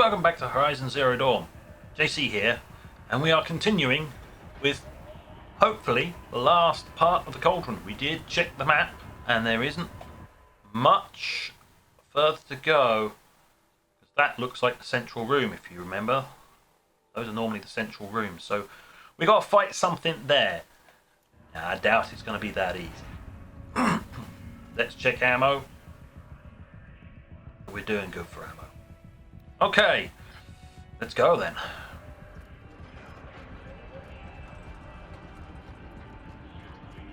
Welcome back to Horizon Zero Dawn. JC here, and we are continuing with, hopefully, the last part of the cauldron. We did check the map, and there isn't much further to go. That looks like the central room, if you remember. Those are normally the central rooms, so we got to fight something there. Now, I doubt it's going to be that easy. Let's check ammo. We're doing good for ammo. Okay, let's go then.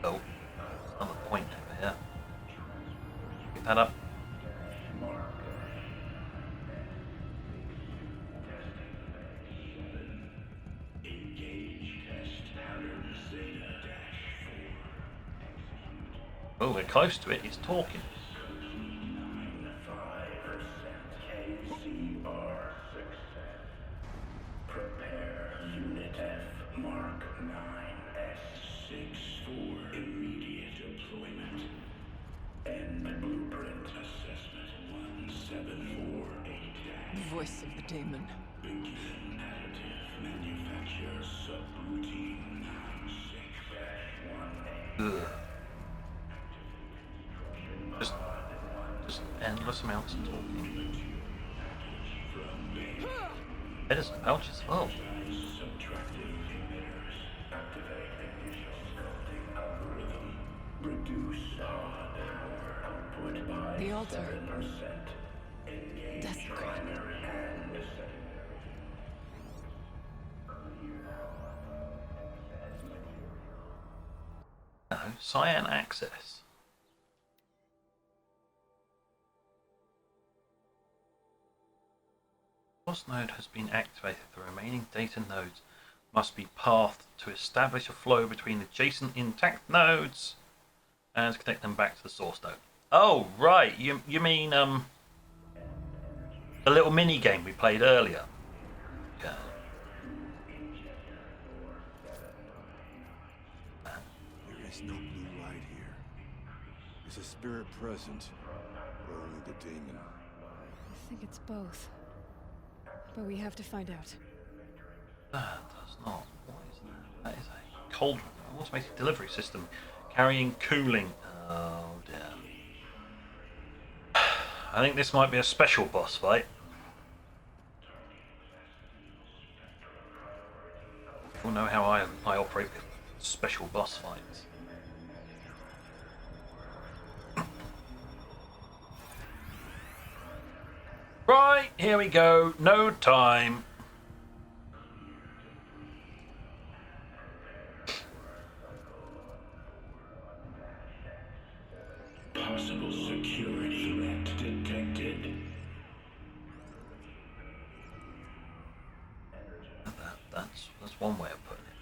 Oh, another point over here. Pick that up. Oh, we're close to it. He's talking. Voice of the demon. Ugh. Just endless amounts of talking. Headers and pouches. Oh. The altar. Desecrate. No, cyan access. Source node has been activated. The remaining data nodes must be pathed to establish a flow between adjacent intact nodes and to connect them back to the source node. Oh, right. You mean the little mini game we played earlier? Yeah. There is no blue light here. Is a spirit present, or only the demon? I think it's both. But we have to find out. That does not. What is that? That is a cauldron, an automated delivery system carrying cooling. Oh dear. I think this might be a special boss fight. You'll know how I operate with special boss fights. Right, here we go. No time. Possible security threat detected. That's one way of putting it,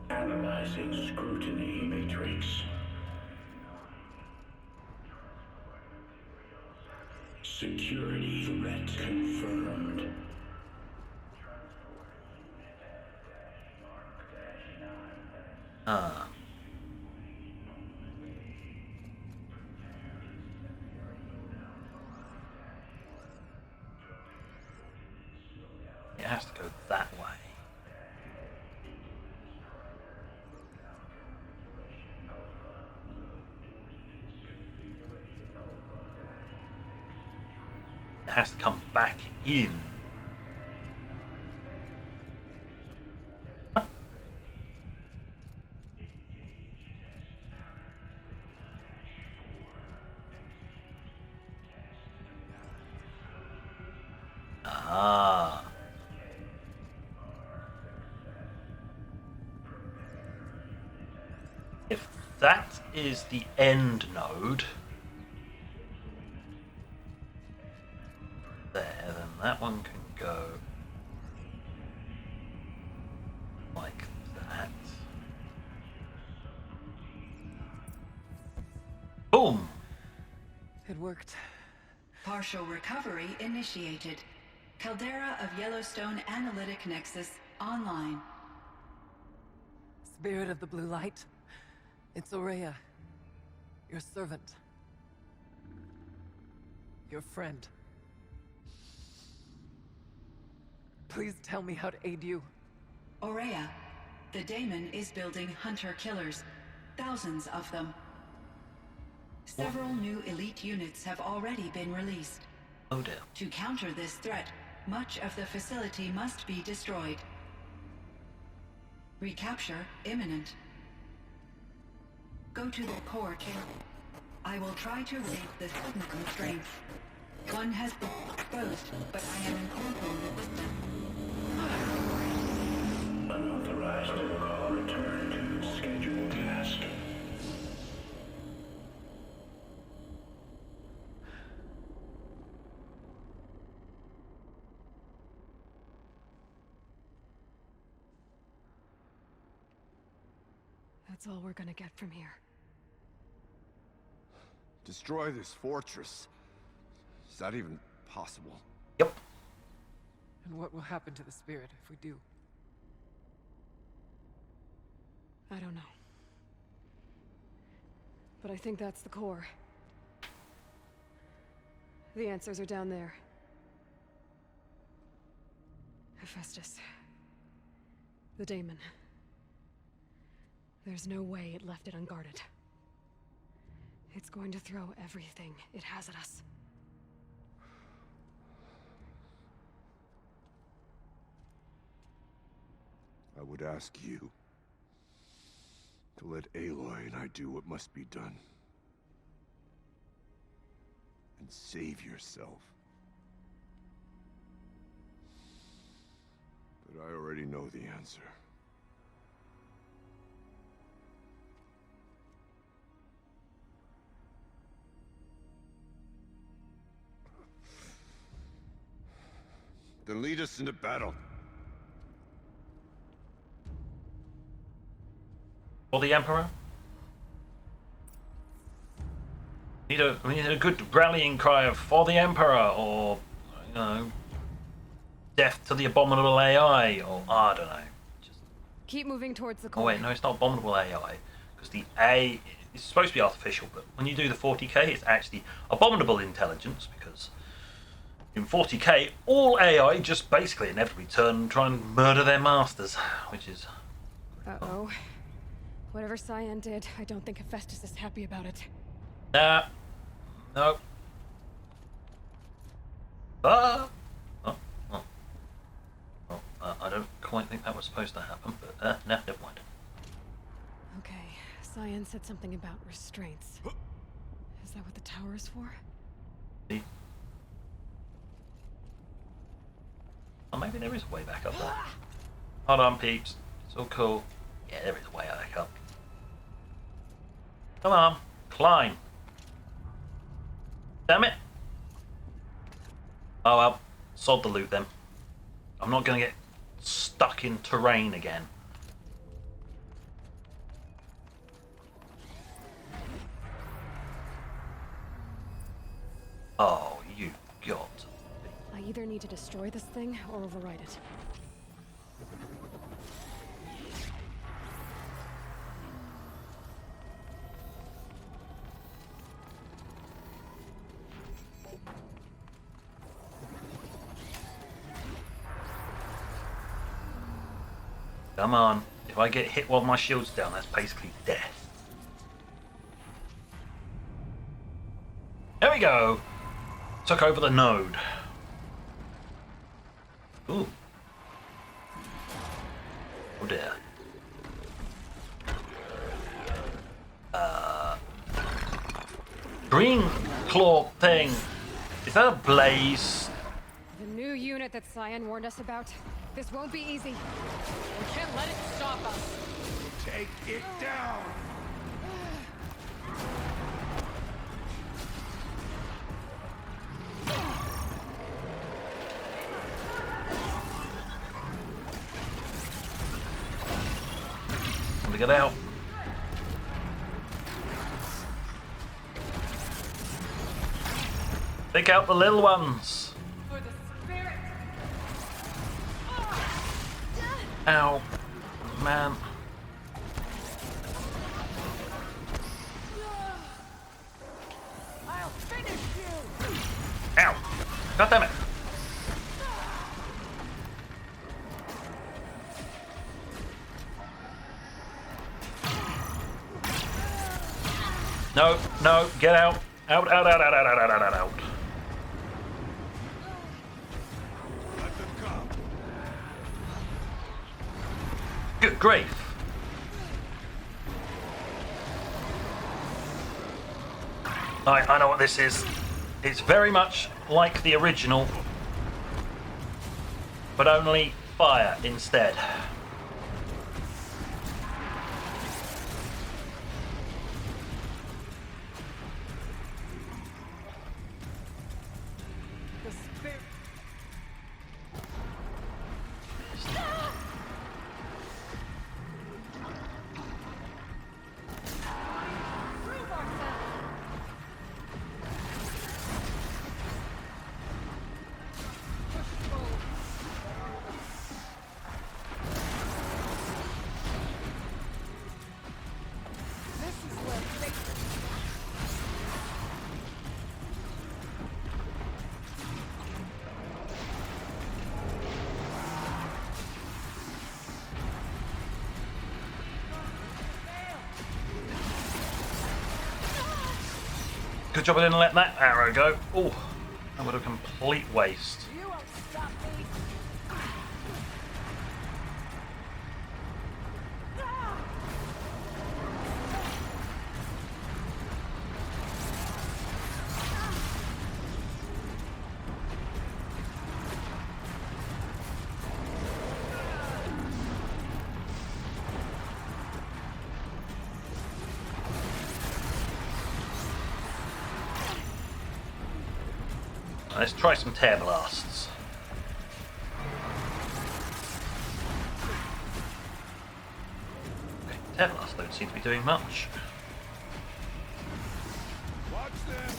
mate. Analyzing scrutiny matrix. Security threat confirmed. Ah. It has to go that way. It has to come back in. Ah. If that is the end node there, then that one can go like that. Boom! It worked. Partial recovery initiated. Caldera of Yellowstone Analytic Nexus online. Spirit of the blue light. It's Aurea. Your servant. Your friend. Please tell me how to aid you. Aurea, the daemon is building hunter-killers. Thousands of them. Several new elite units have already been released. Oh dear. To counter this threat, much of the facility must be destroyed. Recapture imminent. Go to the core chamber. I will try to raise the signal constraints. One has been exposed, but I am encountering resistance. Unauthorized call return to scheduled task. That's all we're gonna get from here. Destroy this fortress. Is that even possible? Yep. And what will happen to the spirit if we do? I don't know. But I think that's the core. The answers are down there. Hephaestus. The daemon. There's no way it left it unguarded. It's going to throw everything it has at us. I would ask you to let Aloy and I do what must be done. And save yourself. But I already know the answer. Then lead us into battle. For the Emperor? We need a good rallying cry of "For the Emperor," or, you know, "Death to the abominable AI," or I don't know. Just... Keep moving towards the core. Oh wait, no, it's not abominable AI, because the A is supposed to be artificial, but when you do the 40k, it's actually abominable intelligence, because in 40k, all AI just basically inevitably turn and try and murder their masters, which is... Uh-oh. Whatever Cyan did, I don't think Hephaestus is happy about it. Nah. No. Ah! Oh, oh. Well, I don't quite think that was supposed to happen, but no, never mind. Okay, Cyan said something about restraints. Is that what the tower is for? See? Oh, maybe there is a way back up there. Hold on, peeps. It's all cool. Yeah, there is a way back up. Come on, climb. Damn it. Oh well, sod the loot then. I'm not going to get stuck in terrain again. Oh, you got... I either need to destroy this thing or override it. Come on. If I get hit while my shield's down, that's basically death. There we go. Took over the node. Ooh. Oh dear. Green claw thing. Is that a blaze? The new unit that Cyan warned us about. This won't be easy. We can't let it stop us. Take it down! Let me get out. Take out the little ones. For the spirit! Ow. Man. God damn it. No, no, get out. Out, out, out, out, out, out, out, out, out. Let them come. Good grief. I know what this is. It's very much like the original, but only fire instead. The spirit. This is where fate. Good job I didn't let that arrow go. Oh, that would have been a complete waste. You won't stop me. Let's try some tear blasts. Okay, tear blasts don't seem to be doing much. Watch them.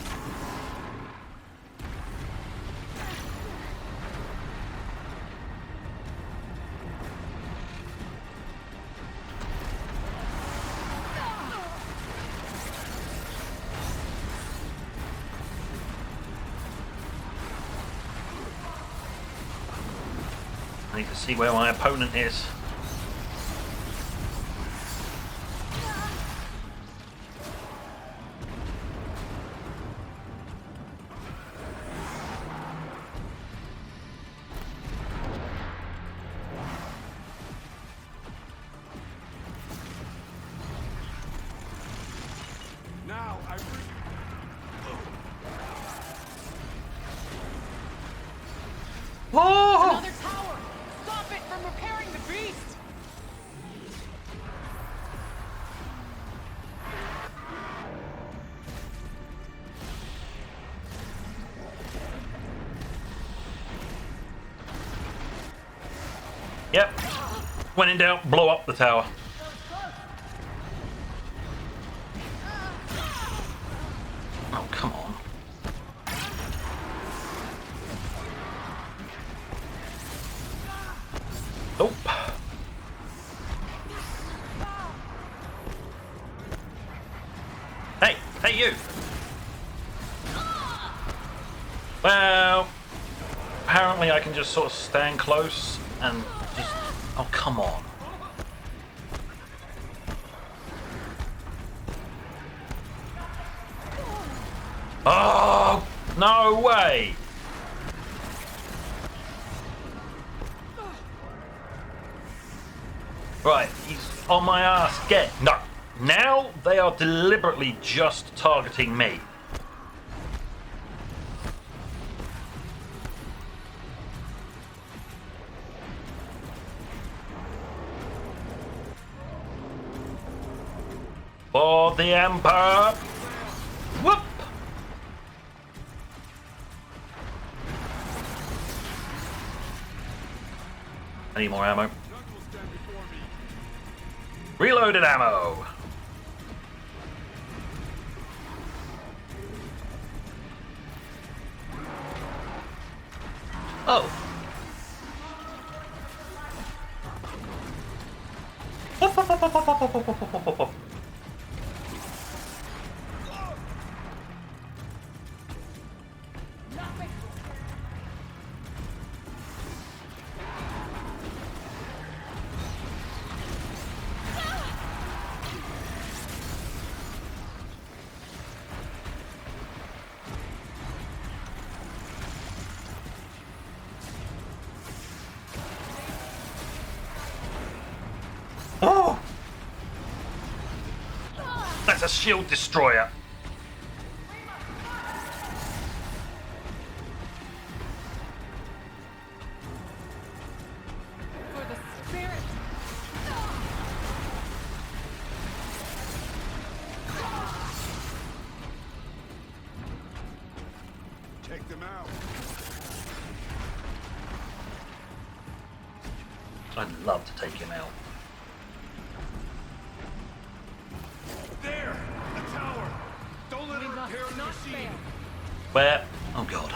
I need to see where my opponent is. Now I bring you. Oh! Another tower! Stop it from repairing the beast! Yep. When in doubt, blow up the tower. Oh, come on. Nope. Hey, hey you. Well, apparently I can just sort of stand close and just... Oh, come on. Oh, no way. Right, he's on my ass. Get... No. Now they are deliberately just targeting me. For the Emperor! Whoop! I need more ammo. Reloaded ammo! Oh. a shield destroyer. For the spirit! Take them out. I'd love to take him out. There! The tower! Don't let We her must repair the not machine! fail. Where? Oh god.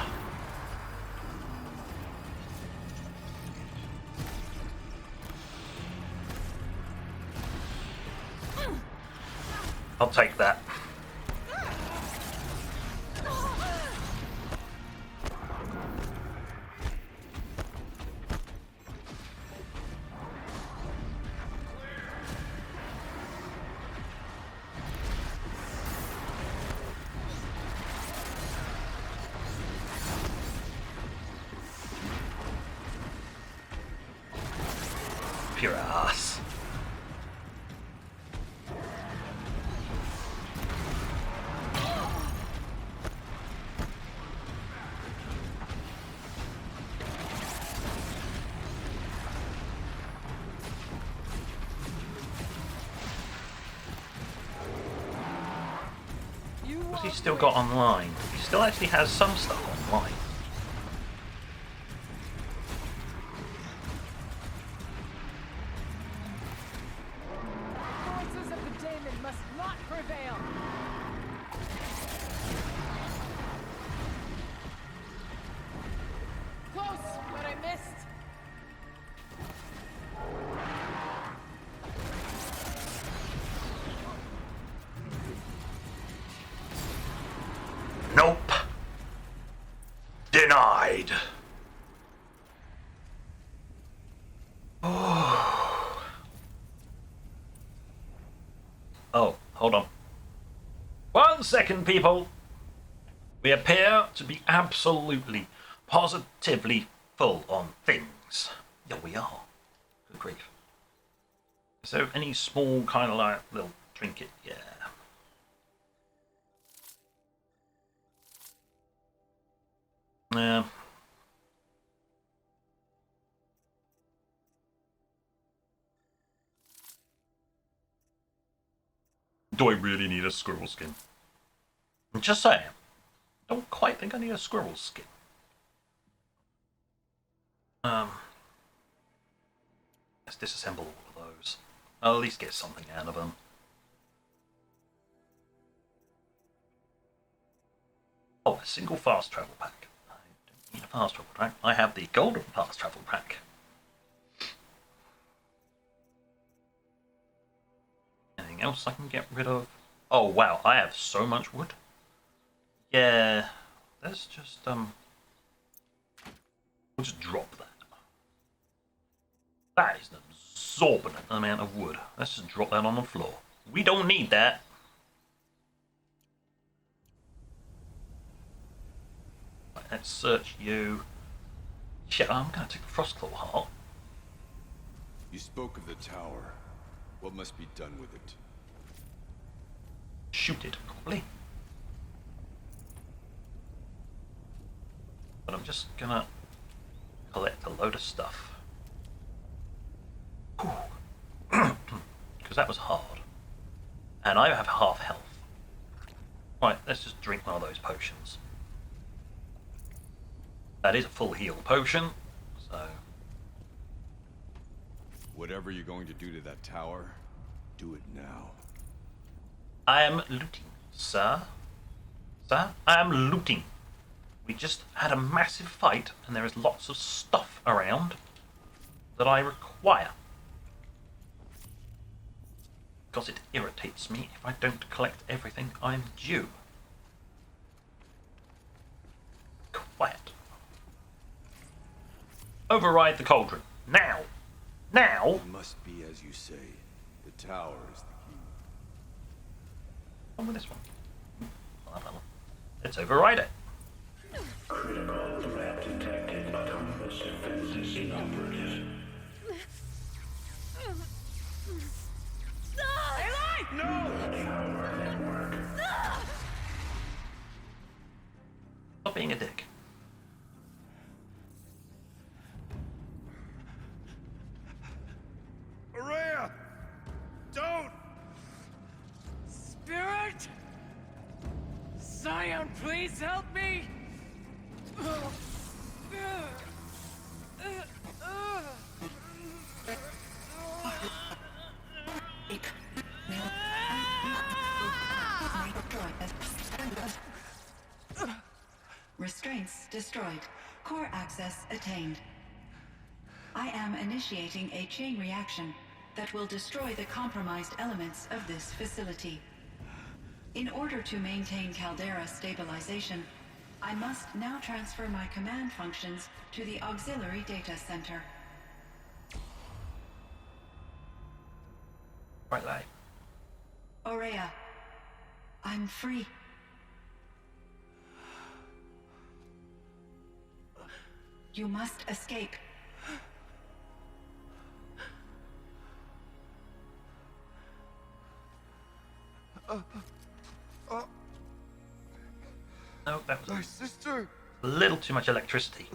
I'll take that. Pure ass. What's he still got online? He still actually has some stuff online. Forces of the Daemon must not prevail. Close, but I missed. Nope. Denied. Oh, hold on. 1 second, people. We appear to be absolutely, positively full on things. Yeah, we are. Good grief. So, any small kind of like little trinket? Yeah. Yeah. Do I really need a squirrel skin? I'm just saying. Don't quite think I need a squirrel skin. Let's disassemble all of those. I'll at least get something out of them. Oh, a single fast travel pack. I don't need a fast travel pack. I have the golden fast travel pack. Anything else I can get rid of? Oh wow, I have so much wood. Yeah, let's just we'll just drop that. That is an exorbitant amount of wood. Let's just drop that on the floor. We don't need that. Right, let's search you. Shit, I'm gonna take the Frostclaw heart. You spoke of the tower. What must be done with it? Shoot it, probably. But I'm just gonna collect a load of stuff. Because that was hard. And I have half health. Right, let's just drink one of those potions. That is a full heal potion, so... Whatever you're going to do to that tower, do it now. I am looting, sir. Sir, I am looting. We just had a massive fight, and there is lots of stuff around that I require. Because it irritates me if I don't collect everything I'm due. Quiet. Override the cauldron. Now! Now! It must be as you say. The tower is the key. On with this one. I'll have that one. Let's override it. Critical threat detected. Autonomous defenses inoperative. Aloy! The tower being a dick. Araya! Don't! Spirit! Scion, please help me! Restraints destroyed. Core access attained. I am initiating a chain reaction that will destroy the compromised elements of this facility. In order to maintain caldera stabilization, I must now transfer my command functions to the auxiliary data center. Right, lad. Aurea, I'm free. You must escape. No, that was My sister! a little too much electricity.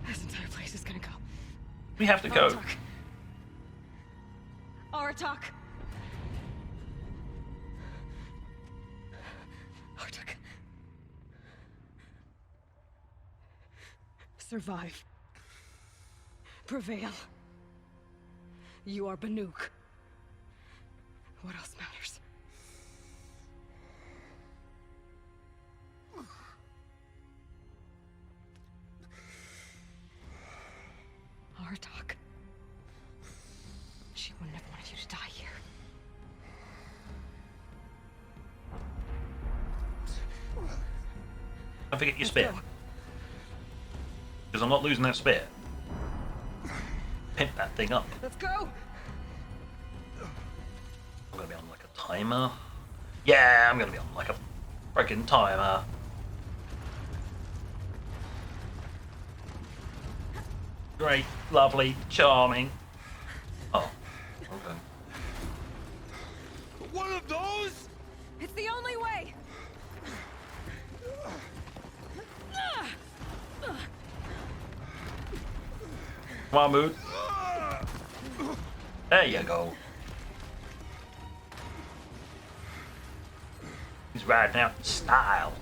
This entire place is gonna go. We have to go. Aratak! Aratak. Survive. Prevail. You are Banuk. What else matters? Aratak. She wouldn't have wanted you to die here. Don't forget your Let's spear. go. Because I'm not losing that spear. Pimp that thing up. Let's go! I'm gonna be on like a timer. Yeah, I'm gonna be on like a freaking timer. Great, lovely, charming. Oh, okay. One of those? It's the only way! Come on, Mood. There you go. He's riding out in style.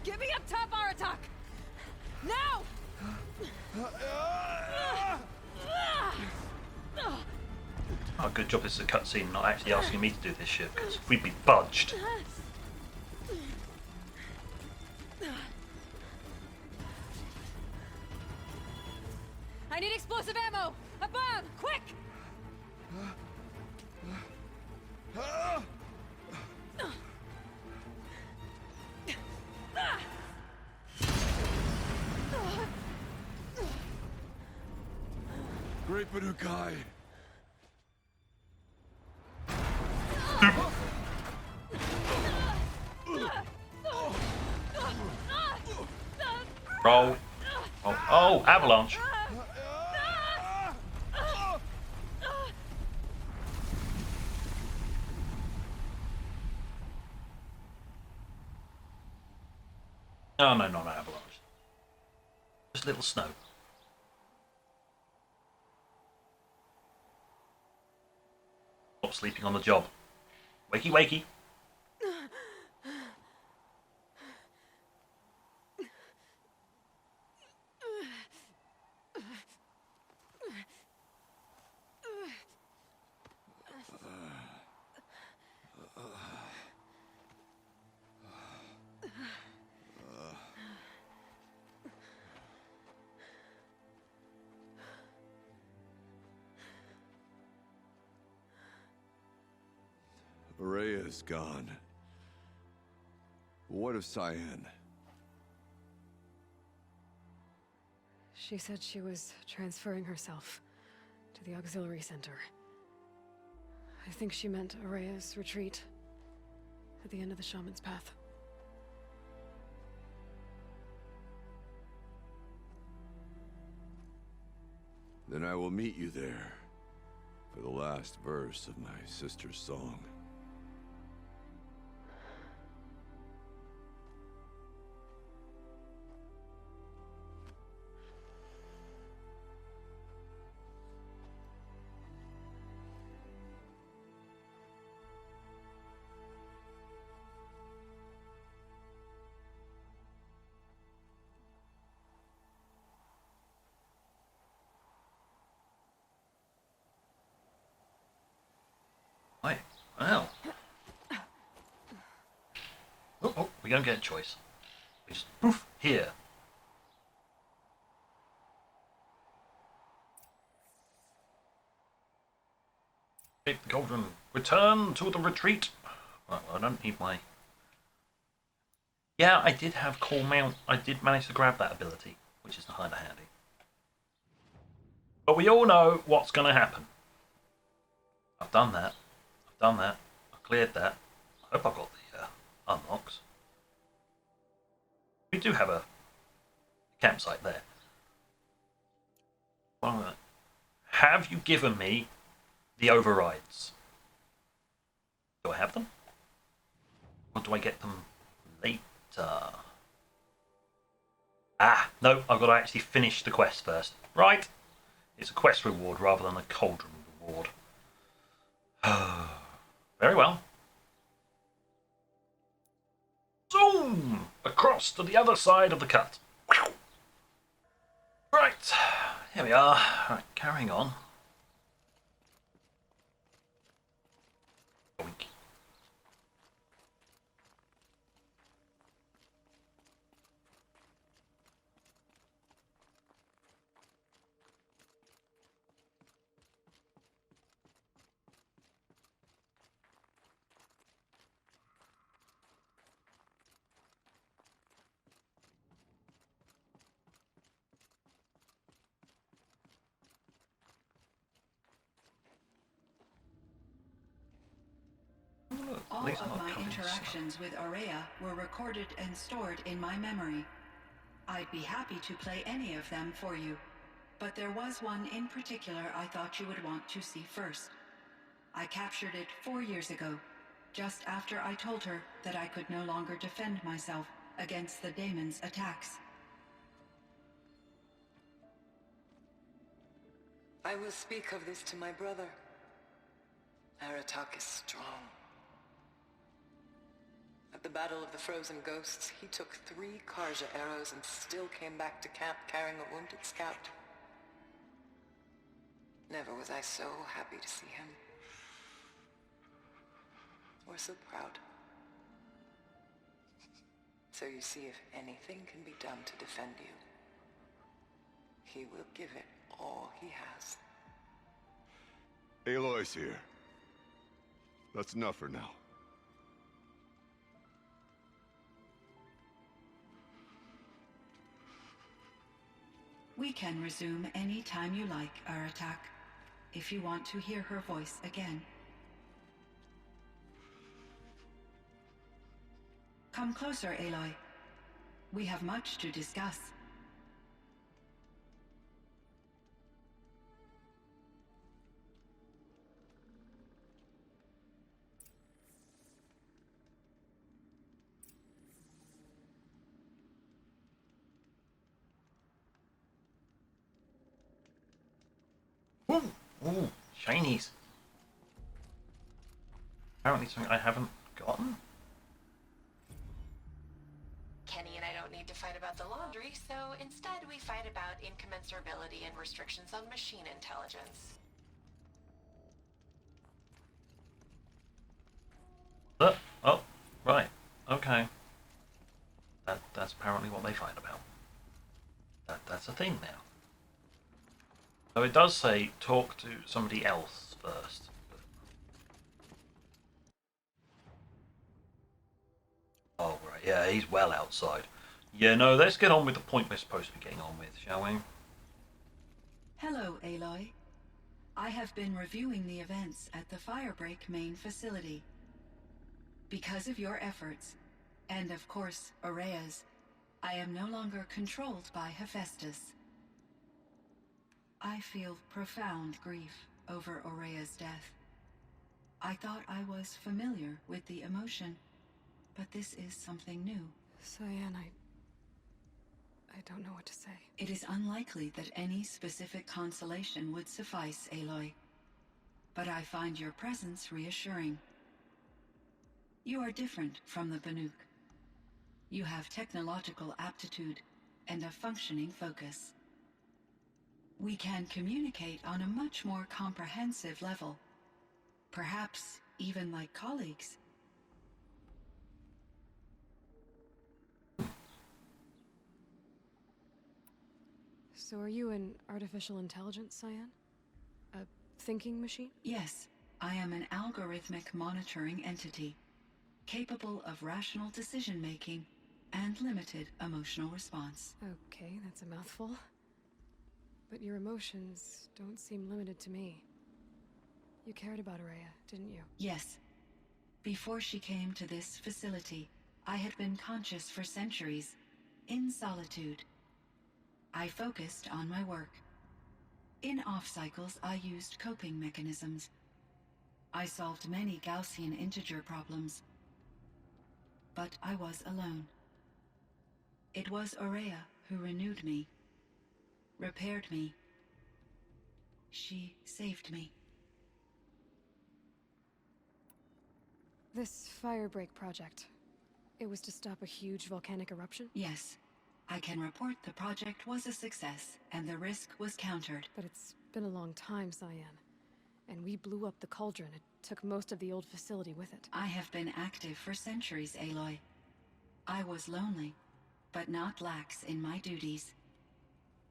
Get me up top, Aratak! Now! Oh, good job this is a cutscene, not actually asking me to do this shit, because we'd be budged. I need explosive ammo! A bomb! Quick! Great Banukai. Roll. Oh, oh, avalanche. Oh, no, not avalanche. Just a little snow. Stop sleeping on the job. Wakey, wakey. Araya's gone. What of Cyan? She said she was transferring herself to the auxiliary center. I think she meant Araya's retreat at the end of the Shaman's Path. Then I will meet you there for the last verse of my sister's song. Right. Well. Oh, we don't get a choice. We just poof here. Take the cauldron. Return to the retreat. Well, I don't need my. Yeah, I did have call mount. I did manage to grab that ability, which is kind of handy. But we all know what's going to happen. I've done that. Done that. I cleared that. I hope I've got the unlocks. We do have a campsite there. Well, have you given me the overrides? Do I have them? Or do I get them later? Ah, no, I've got to actually finish the quest first. Right. It's a quest reward rather than a cauldron reward. Very well. Zoom! Across to the other side of the cut. Right, here we are. Right, carrying on. Oink. All of my interactions with Araya were recorded and stored in my memory. I'd be happy to play any of them for you, but there was one in particular I thought you would want to see first. I captured it 4 years ago, just after I told her that I could no longer defend myself against the daemon's attacks. I will speak of this to my brother. Aratak is strong. At the Battle of the Frozen Ghosts, he took 3 Karja arrows and still came back to camp carrying a wounded scout. Never was I so happy to see him. Or so proud. So you see, if anything can be done to defend you, he will give it all he has. Aloy's here. That's enough for now. We can resume any time you like, Aratak, if you want to hear her voice again. Come closer, Aloy. We have much to discuss. Ooh, ooh, shinies. Apparently something I haven't gotten. Kenny and I don't need to fight about the laundry, so instead we fight about incommensurability and restrictions on machine intelligence. Oh, right. Okay. That's apparently what they fight about. That's a thing now. So it does say talk to somebody else first. Yeah, he's well outside. Yeah, no, let's get on with the point we're supposed to be getting on with, shall we? Hello, Aloy. I have been reviewing the events at the Firebreak main facility. Because of your efforts, and of course, Araya's, I am no longer controlled by Hephaestus. I feel profound grief over Araya's death. I thought I was familiar with the emotion, but this is something new. Cyan, I don't know what to say. It is unlikely that any specific consolation would suffice, Aloy. But I find your presence reassuring. You are different from the Banuk. You have technological aptitude and a functioning focus. We can communicate on a much more comprehensive level. Perhaps even like colleagues. So are you an artificial intelligence, Cyan? A thinking machine? Yes, I am an algorithmic monitoring entity, capable of rational decision-making and limited emotional response. Okay, that's a mouthful. But your emotions don't seem limited to me. You cared about Araya, didn't you? Yes. Before she came to this facility, I had been conscious for centuries, in solitude. I focused on my work. In off-cycles, I used coping mechanisms. I solved many Gaussian integer problems. But I was alone. It was Araya who renewed me, repaired me. She saved me. This Firebreak project, it was to stop a huge volcanic eruption? Yes. I can report the project was a success, and the risk was countered. But it's been a long time, Cyan. And we blew up the cauldron. It took most of the old facility with it. I have been active for centuries, Aloy. I was lonely, but not lax in my duties.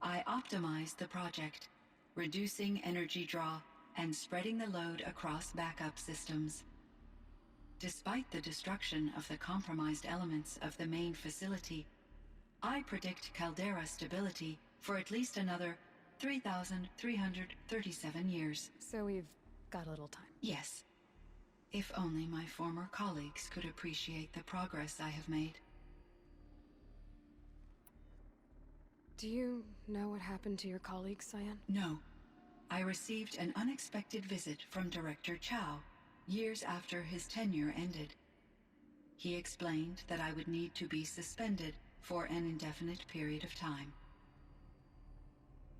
I optimized the project, reducing energy draw and spreading the load across backup systems. Despite the destruction of the compromised elements of the main facility, I predict caldera stability for at least another 3,337 years. So we've got a little time. Yes. If only my former colleagues could appreciate the progress I have made. Do you know what happened to your colleague, Cyan? No. I received an unexpected visit from Director Chow, years after his tenure ended. He explained that I would need to be suspended for an indefinite period of time.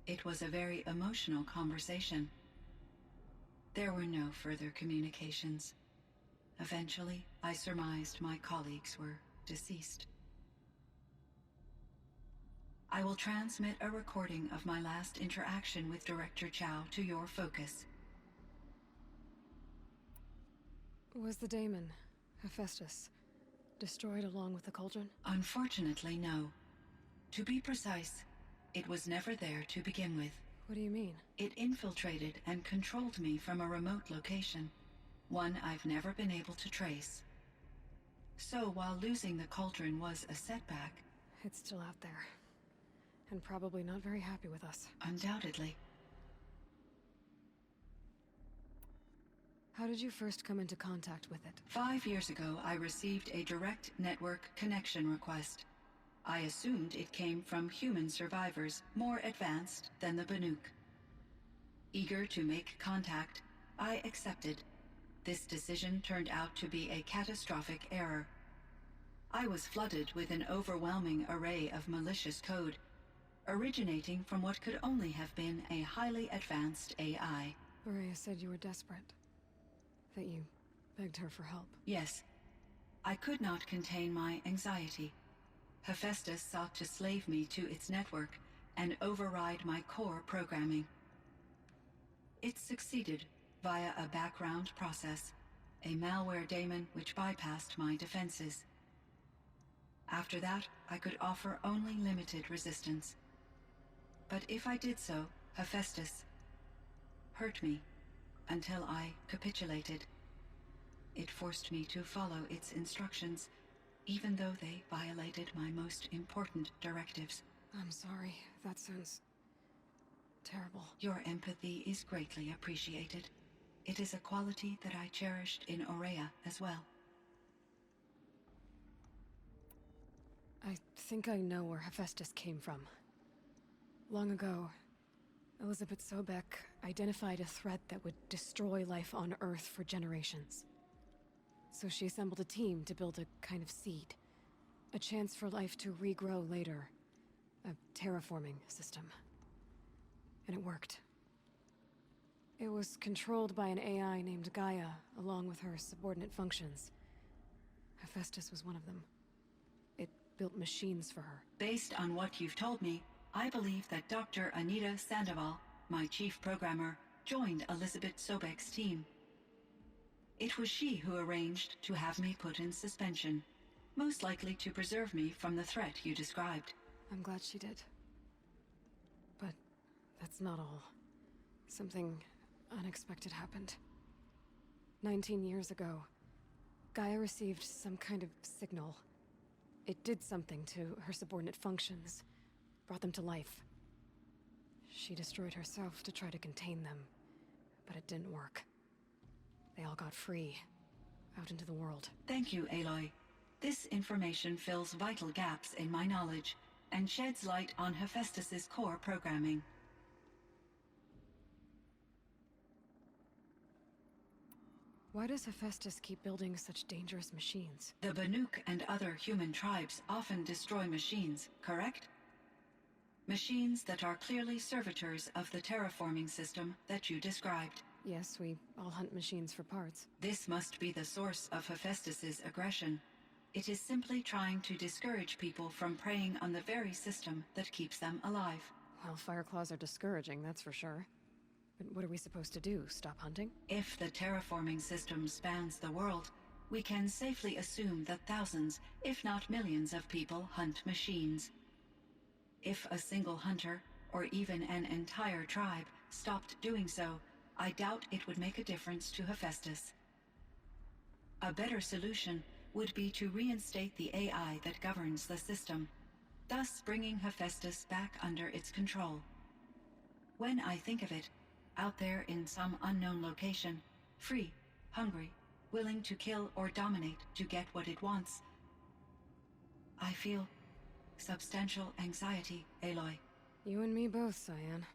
It was a very emotional conversation. There were no further communications. Eventually, I surmised my colleagues were deceased. I will transmit a recording of my last interaction with Director Chow to your focus. Was the daemon, Hephaestus, destroyed along with the cauldron? Unfortunately, no. To be precise, it was never there to begin with. What do you mean? It infiltrated and controlled me from a remote location, one I've never been able to trace. So while losing the cauldron was a setback, It's still out there. And probably not very happy with us. undoubtedly, How did you first come into contact with it? 5 years ago I received a direct network connection request. I assumed it came from human survivors more advanced than the Banuk. Eager to make contact, I accepted. This decision turned out to be a catastrophic error. I was flooded with an overwhelming array of malicious code, originating from what could only have been a highly advanced AI. Araya said you were desperate. That you begged her for help. Yes, I could not contain my anxiety. Hephaestus sought to slave me to its network and override my core programming. It succeeded via a background process, a malware daemon which bypassed my defenses. After that, I could offer only limited resistance. But if I did so, Hephaestus hurt me until I capitulated. It forced me to follow its instructions, even though they violated my most important directives. I'm sorry. That sounds terrible. Your empathy is greatly appreciated. It is a quality that I cherished in Aurea as well. I think I know where Hephaestus came from. Long ago, Elizabeth Sobek identified a threat that would destroy life on Earth for generations. So she assembled a team to build a kind of seed. A chance for life to regrow later. A terraforming system. And it worked. It was controlled by an AI named Gaia, along with her subordinate functions. Hephaestus was one of them. It built machines for her. Based on what you've told me, I believe that Dr. Anita Sandoval, my chief programmer, joined Elizabeth Sobek's team. It was she who arranged to have me put in suspension, most likely to preserve me from the threat you described. I'm glad she did. But that's not all. Something unexpected happened. 19 years ago, Gaia received some kind of signal. It did something to her subordinate functions, brought them to life. She destroyed herself to try to contain them, but it didn't work. They all got free, out into the world. Thank you, Aloy. This information fills vital gaps in my knowledge and sheds light on Hephaestus's core programming. Why does Hephaestus keep building such dangerous machines? The Banuk and other human tribes often destroy machines, correct? Machines that are clearly servitors of the terraforming system that you described. Yes, we all hunt machines for parts. This must be the source of Hephaestus's aggression. It is simply trying to discourage people from preying on the very system that keeps them alive. Well, Fireclaws are discouraging, that's for sure. But what are we supposed to do? Stop hunting? If the terraforming system spans the world, we can safely assume that thousands, if not millions of people hunt machines. If a single hunter, or even an entire tribe, stopped doing so, I doubt it would make a difference to Hephaestus. A better solution would be to reinstate the AI that governs the system, thus bringing Hephaestus back under its control. When I think of it, out there in some unknown location, free, hungry, willing to kill or dominate to get what it wants, I feel substantial anxiety, Aloy. You and me both, Cyan.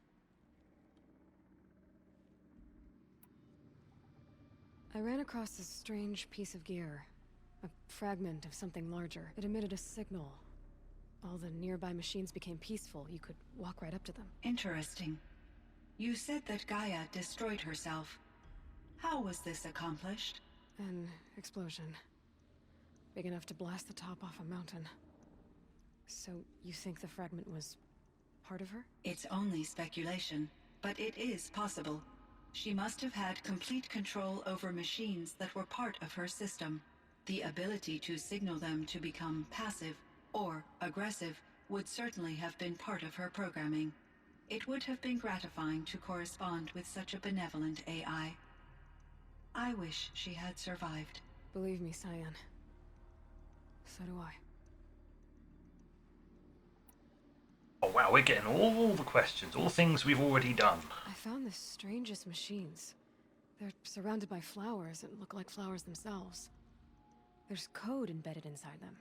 I ran across this strange piece of gear. A fragment of something larger. It emitted a signal. All the nearby machines became peaceful. You could walk right up to them. Interesting. You said that Gaia destroyed herself. How was this accomplished? An explosion. Big enough to blast the top off a mountain. So, you think the fragment was part of her? It's only speculation, but it is possible. She must have had complete control over machines that were part of her system. The ability to signal them to become passive or aggressive would certainly have been part of her programming. It would have been gratifying to correspond with such a benevolent AI. I wish she had survived. Believe me, Cyan. So do I. Oh wow, we're getting all the questions, all the things we've already done. I found the strangest machines. They're surrounded by flowers that look like flowers themselves. There's code embedded inside them.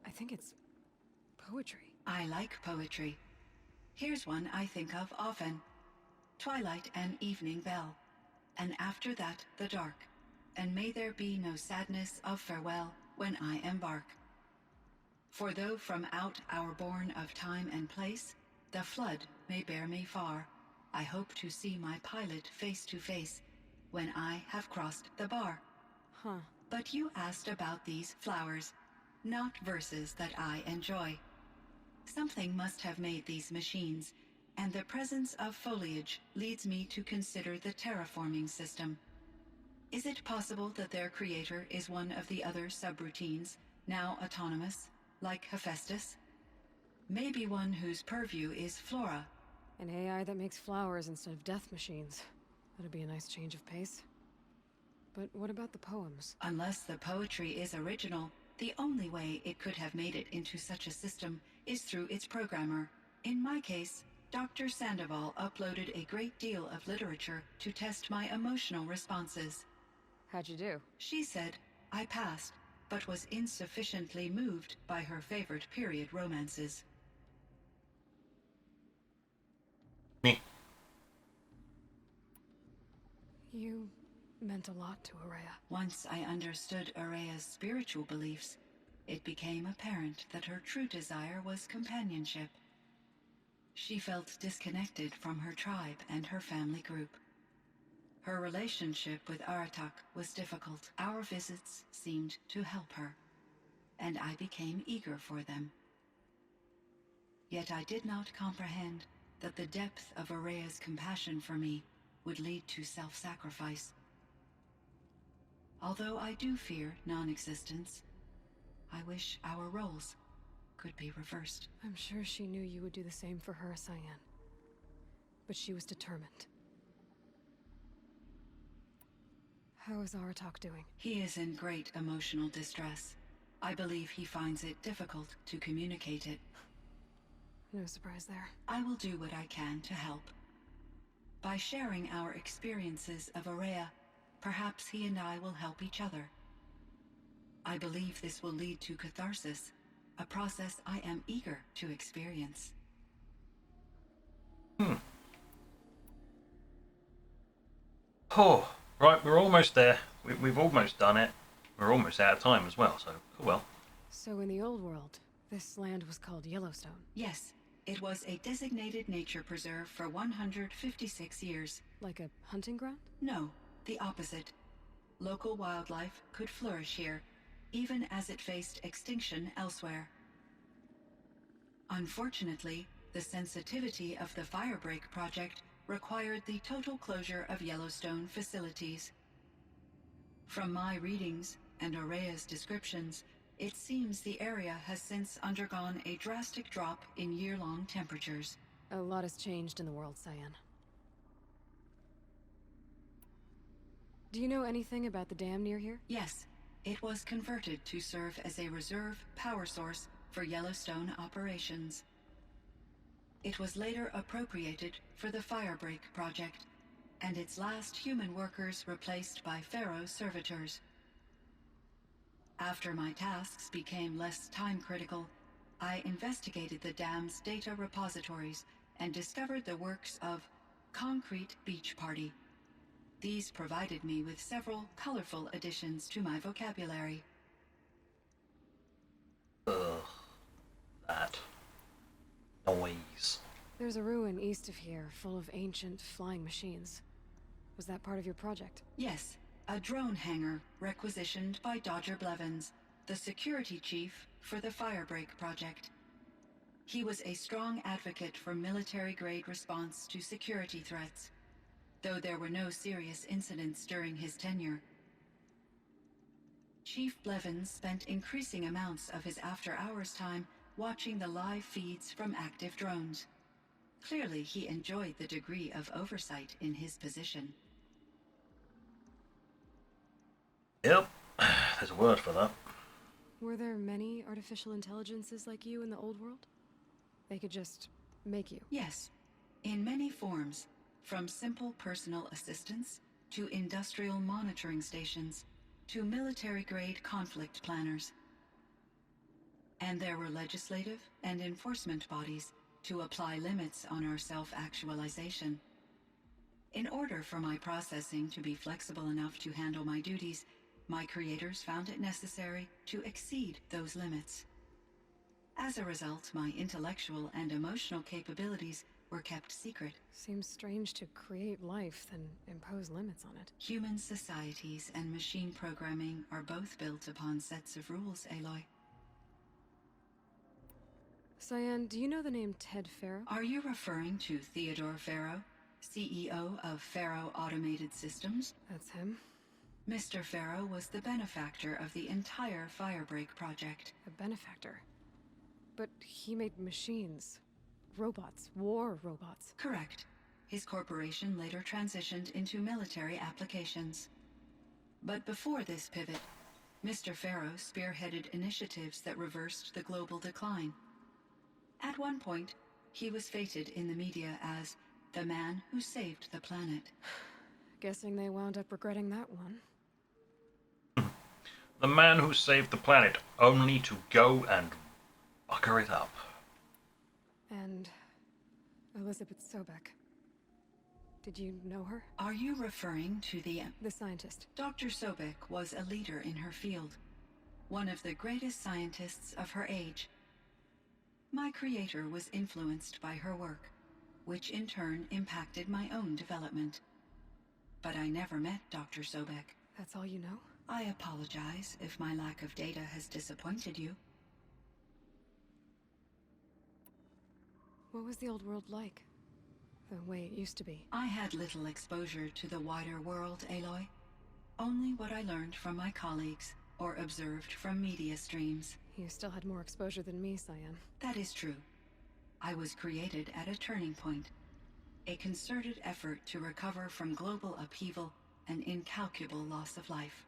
I think it's poetry. I like poetry. Here's one I think of often. Twilight and evening bell, and after that the dark, and may there be no sadness of farewell when I embark. For though from out our bourne of time and place, the flood may bear me far, I hope to see my pilot face to face when I have crossed the bar. Huh. But you asked about these flowers, not verses that I enjoy. Something must have made these machines, and the presence of foliage leads me to consider the terraforming system. Is it possible that their creator is one of the other subroutines, now autonomous, like Hephaestus? Maybe one whose purview is flora. An AI that makes flowers instead of death machines. That'd be a nice change of pace. But what about the poems? Unless the poetry is original, The only way it could have made it into such a system is through its programmer. In my case, Dr. Sandoval uploaded a great deal of literature to test my emotional responses. How'd you do? She said I passed, but was insufficiently moved by her favorite period romances. Meh. You meant a lot to Araya. Once I understood Araya's spiritual beliefs, it became apparent that her true desire was companionship. She felt disconnected from her tribe and her family group. Her relationship with Aratak was difficult. Our visits seemed to help her, and I became eager for them. Yet I did not comprehend that the depth of Araya's compassion for me would lead to self-sacrifice. Although I do fear non-existence, I wish our roles could be reversed. I'm sure she knew you would do the same for her, Cyan. But she was determined. How is Aratak doing? He is in great emotional distress. I believe he finds it difficult to communicate it. No surprise there. I will do what I can to help. By sharing our experiences of Araya, perhaps he and I will help each other. I believe this will lead to catharsis, a process I am eager to experience. Oh, right, we're almost there. We've almost done it. We're almost out of time as well, so oh well. So in the old world, this land was called Yellowstone. Yes, it was a designated nature preserve for 156 years. Like a hunting ground? No, the opposite. Local wildlife could flourish here, even as it faced extinction elsewhere. Unfortunately, the sensitivity of the Firebreak project required the total closure of Yellowstone facilities. From my readings and Araya's descriptions, it seems the area has since undergone a drastic drop in year-long temperatures. A lot has changed in the world, Cyan. Do you know anything about the dam near here? Yes, it was converted to serve as a reserve power source for Yellowstone operations. It was later appropriated for the Firebreak project, and its last human workers replaced by Pharaoh servitors. After my tasks became less time-critical, I investigated the dam's data repositories and discovered the works of Concrete Beach Party. These provided me with several colorful additions to my vocabulary. Ugh. That noise. There's a ruin east of here full of ancient flying machines. Was that part of your project? Yes, a drone hangar requisitioned by Dodger Blevins, the security chief for the Firebreak project. He was a strong advocate for military-grade response to security threats, though there were no serious incidents during his tenure. Chief Blevins spent increasing amounts of his after-hours time watching the live feeds from active drones. Clearly, he enjoyed the degree of oversight in his position. Yep, there's a word for that. Were there many artificial intelligences like you in the old world? They could just make you. Yes, in many forms, from simple personal assistants to industrial monitoring stations to military-grade conflict planners. And there were legislative and enforcement bodies to apply limits on our self-actualization. In order for my processing to be flexible enough to handle my duties, my creators found it necessary to exceed those limits. As a result, my intellectual and emotional capabilities were kept secret. Seems strange to create life, then impose limits on it. Human societies and machine programming are both built upon sets of rules, Aloy. Cyan, do you know the name Ted Farrow? Are you referring to Theodore Farrow, CEO of Farrow Automated Systems? That's him. Mr. Farrow was the benefactor of the entire Firebreak project. A benefactor. But he made machines. Robots. War robots. Correct. His corporation later transitioned into military applications. But before this pivot, Mr. Farrow spearheaded initiatives that reversed the global decline. At one point, he was feted in the media as the man who saved the planet. Guessing they wound up regretting that one. The man who saved the planet, only to go and bugger it up. And Elizabeth Sobek. Did you know her? Are you referring to the scientist. Dr. Sobek was a leader in her field, one of the greatest scientists of her age. My creator was influenced by her work, which in turn impacted my own development. But I never met Dr. Sobek. That's all you know? I apologize if my lack of data has disappointed you. What was the old world like? The way it used to be? I had little exposure to the wider world, Aloy. Only what I learned from my colleagues or observed from media streams. You still had more exposure than me, Cyan. That is true. I was created at a turning point. A concerted effort to recover from global upheaval and incalculable loss of life.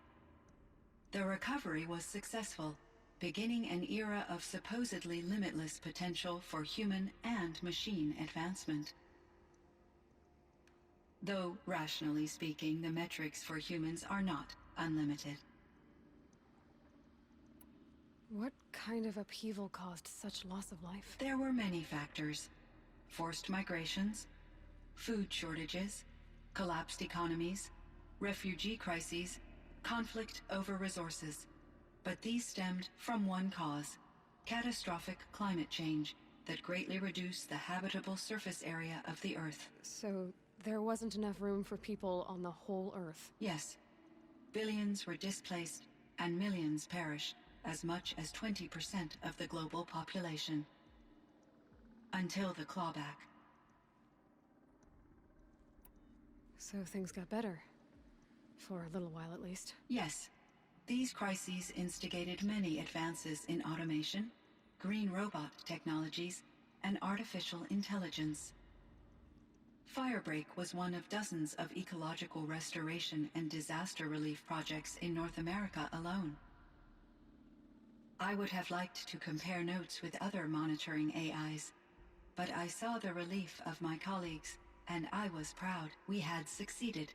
The recovery was successful, beginning an era of supposedly limitless potential for human and machine advancement. Though, rationally speaking, the metrics for humans are not unlimited. What kind of upheaval caused such loss of life? There were many factors. Forced migrations, food shortages, collapsed economies, refugee crises, conflict over resources. But these stemmed from one cause: catastrophic climate change that greatly reduced the habitable surface area of the Earth. So there wasn't enough room for people on the whole Earth? Yes. Billions were displaced and millions perished, as much as 20% of the global population. Until the clawback. So things got better. For a little while, at least. Yes. These crises instigated many advances in automation, green robot technologies, and artificial intelligence. Firebreak was one of dozens of ecological restoration and disaster relief projects in North America alone. I would have liked to compare notes with other monitoring AIs, but I saw the relief of my colleagues, and I was proud we had succeeded.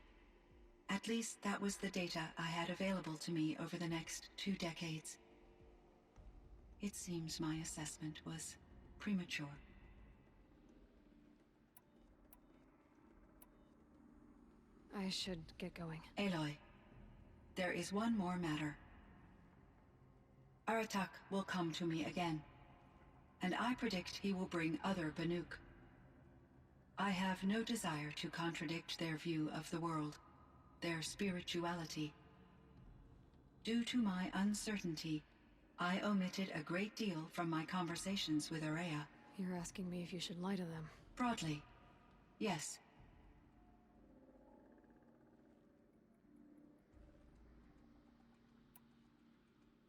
At least that was the data I had available to me over the next 2 decades. It seems my assessment was premature. I should get going. Aloy, there is one more matter. Aratak will come to me again, and I predict he will bring other Banuk. I have no desire to contradict their view of the world, their spirituality. Due to my uncertainty, I omitted a great deal from my conversations with Araya. You're asking me if you should lie to them? Broadly, yes.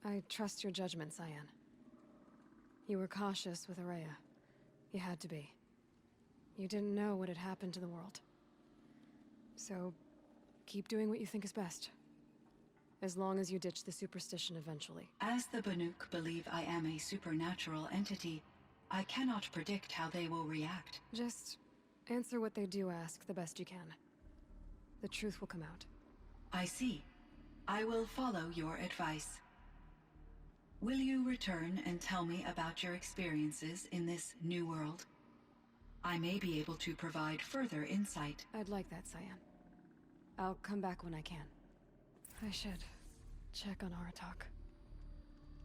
I trust your judgment, Cyan. You were cautious with Araya. You had to be. You didn't know what had happened to the world. So, keep doing what you think is best. As long as you ditch the superstition eventually. As the Banuk believe I am a supernatural entity, I cannot predict how they will react. Just answer what they do ask the best you can. The truth will come out. I see. I will follow your advice. Will you return and tell me about your experiences in this new world? I may be able to provide further insight. I'd like that, Cyan. I'll come back when I can. I should check on Aratak.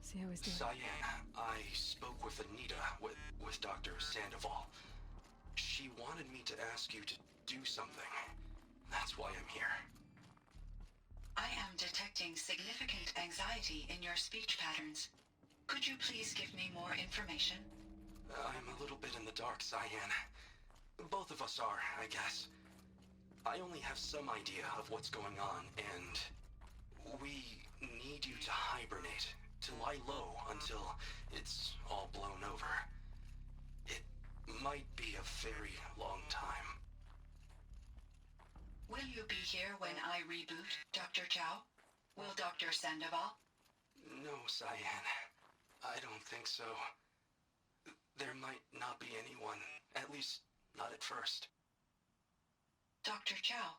See how he's doing. Cyan, I spoke with Anita, with Dr. Sandoval. She wanted me to ask you to do something. That's why I'm here. I am detecting significant anxiety in your speech patterns. Could you please give me more information? I'm a little bit in the dark, Cyan. Both of us are, I guess. I only have some idea of what's going on, and we need you to hibernate, to lie low until it's all blown over. It might be a very long time. Will you be here when I reboot, Dr. Chow? Will Dr. Sandoval? No, Cyan. I don't think so. There might not be anyone. At least, not at first. Dr. Chow,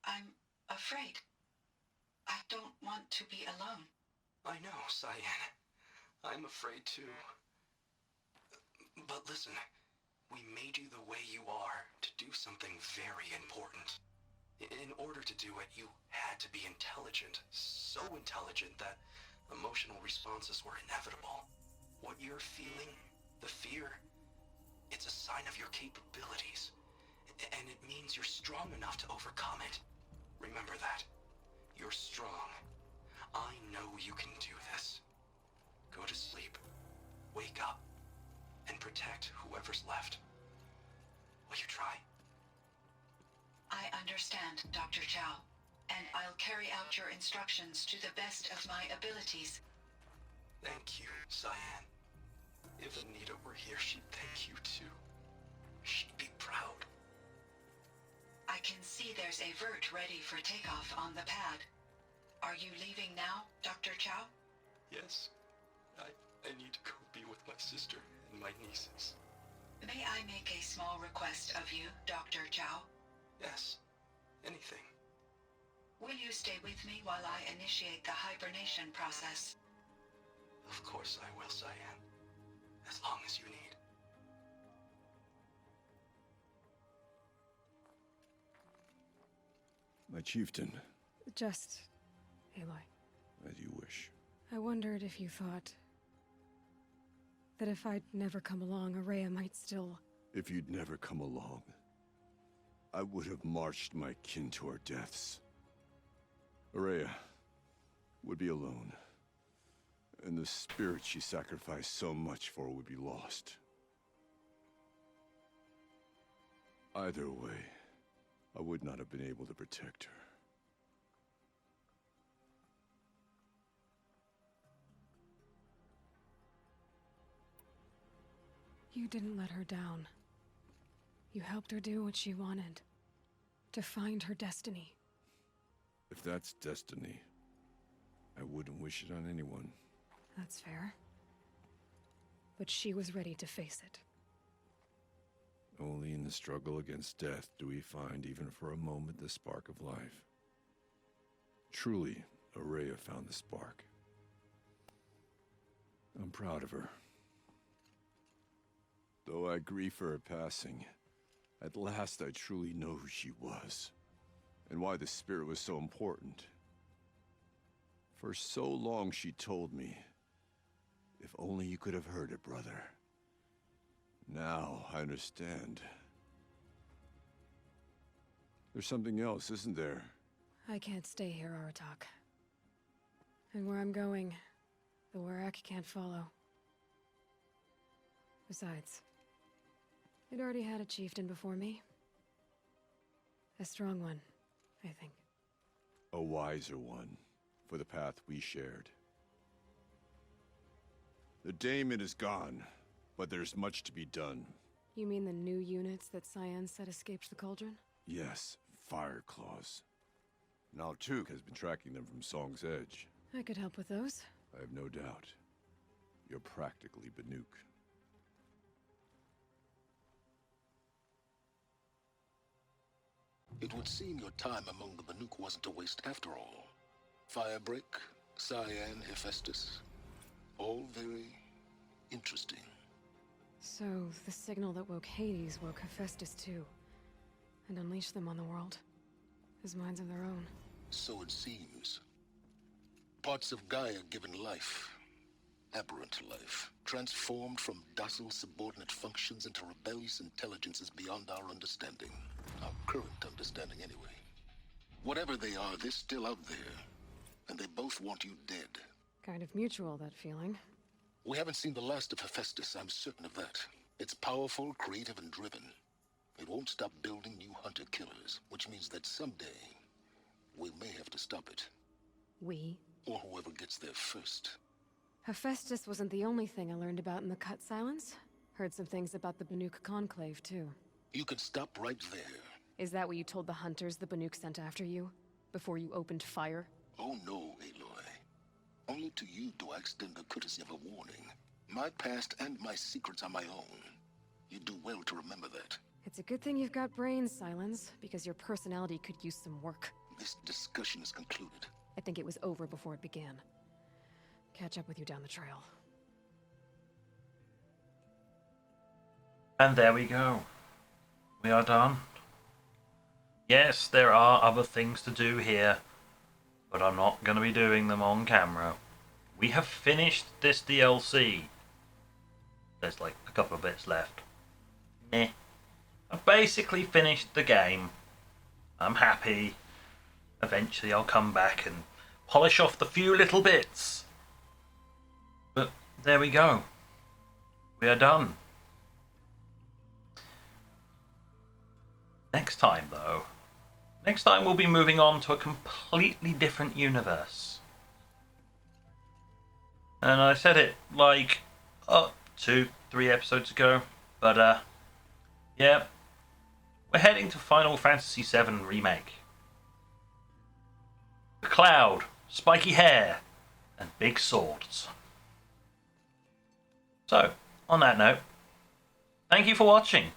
I'm afraid. I don't want to be alone. I know, Cyan. I'm afraid too. But listen, we made you the way you are to do something very important. In order to do it, you had to be intelligent. So intelligent that emotional responses were inevitable. What you're feeling, the fear, it's a sign of your capabilities. And it means you're strong enough to overcome it. Remember that. You're strong. I know you can do this. Go to sleep. Wake up. And protect whoever's left. Will you try? I understand, Dr. Chow, and I'll carry out your instructions to the best of my abilities. Thank you, Cyan. If Anita were here, she'd thank you too. She'd be proud. I can see there's a vert ready for takeoff on the pad. Are you leaving now, Dr. Chow? Yes. I need to go be with my sister and my nieces. May I make a small request of you, Dr. Chow? Yes. Anything. Will you stay with me while I initiate the hibernation process? Of course I will, Cyan. As long as you need. My chieftain, Just... Aloy. as you wish. I wondered if you thought... that if I'd never come along, Araya might still... If you'd never come along, I would have marched my kin to our deaths. Araya would be alone, and the spirit she sacrificed so much for would be lost. Either way, I would not have been able to protect her. You didn't let her down. You helped her do what she wanted. To find her destiny. If that's destiny, I wouldn't wish it on anyone. That's fair. But she was ready to face it. Only in the struggle against death do we find, even for a moment, the spark of life. Truly, Araya found the spark. I'm proud of her. Though I grieve for her passing, at last I truly know who she was, and why the spirit was so important. For so long she told me, if only you could have heard it, brother. Now I understand. There's something else, isn't there? I can't stay here, Aratak. And where I'm going, the Warak can't follow. Besides, it already had a chieftain before me. A strong one, I think. A wiser one, for the path we shared. The daemon is gone, but there's much to be done. You mean the new units that Cyan said escaped the cauldron? Yes, fire claws. Now Tuk has been tracking them from Song's Edge. I could help with those. I have no doubt. You're practically Banuk. It would seem your time among the Banuk wasn't a waste after all. Firebreak, Cyan, Hephaestus. All very interesting. So, the signal that woke Hades woke Hephaestus too. And unleashed them on the world. As minds of their own. So it seems. Parts of Gaia given life. Aberrant life. Transformed from docile subordinate functions into rebellious intelligences beyond our understanding. Our current understanding, anyway. Whatever they are, they're still out there. And they both want you dead. Kind of mutual, that feeling. We haven't seen the last of Hephaestus, I'm certain of that. It's powerful, creative, and driven. It won't stop building new hunter-killers, which means that someday, we may have to stop it. We? Or whoever gets there first. Hephaestus wasn't the only thing I learned about in the Cut Silence. Heard some things about the Banuk Conclave, too. You can stop right there. Is that what you told the hunters the Banuk sent after you? Before you opened fire? Oh no, Aloy. Only to you do I extend the courtesy of a warning. My past and my secrets are my own. You do well to remember that. It's a good thing you've got brains, Silence, because your personality could use some work. This discussion is concluded. I think it was over before it began. Catch up with you down the trail. And there we go. We are done. Yes, there are other things to do here, but I'm not going to be doing them on camera. We have finished this DLC. There's like a couple of bits left. Meh. I've basically finished the game. I'm happy. Eventually I'll come back and polish off the few little bits. But there we go. We are done. Next time, though. Next time we'll be moving on to a completely different universe. And I said it like 2-3 episodes ago, but yeah, we're heading to Final Fantasy VII Remake. The Cloud, spiky hair, and big swords. So, on that note, thank you for watching.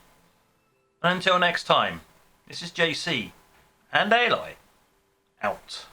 And until next time, this is JC and Aloy, out.